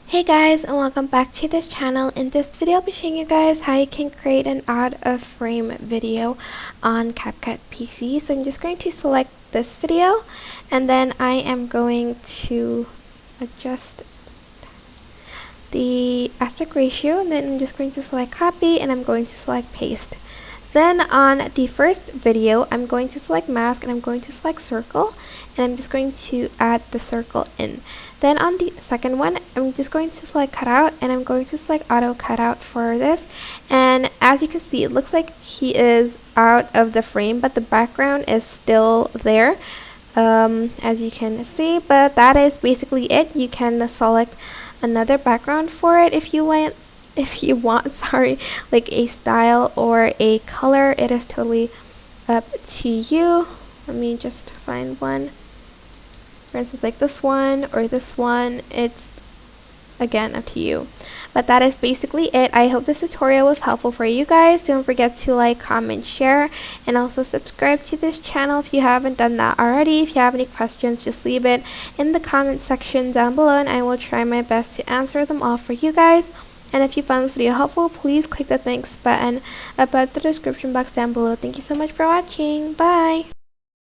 Hey guys, and welcome back to this channel. In this video I'll be showing you guys how you can create an out of frame video on CapCut PC. So I'm just going to select this video and then I am going to adjust the aspect ratio, and then I'm just going to select copy and I'm going to select paste. Then on the first video I'm going to select mask and I'm going to select circle, and I'm just going to add the circle in. Then on the second one I'm just going to select cutout and I'm going to select auto cutout for this, and as you can see it looks like he is out of the frame but the background is still there, as you can see. But that is basically it. You can select another background for it if you want, like a style or a color. It is totally up to you. Let me just find one, for instance like this one or this one. It's again up to you, but that is basically it. I hope this tutorial was helpful for you guys. Don't forget to like, comment, share, and also subscribe to this channel if you haven't done that already. If you have any questions, just leave it in the comment section down below and I will try my best to answer them all for you guys. And if you found this video helpful, please click the thanks button above the description box down below. Thank you so much for watching. Bye!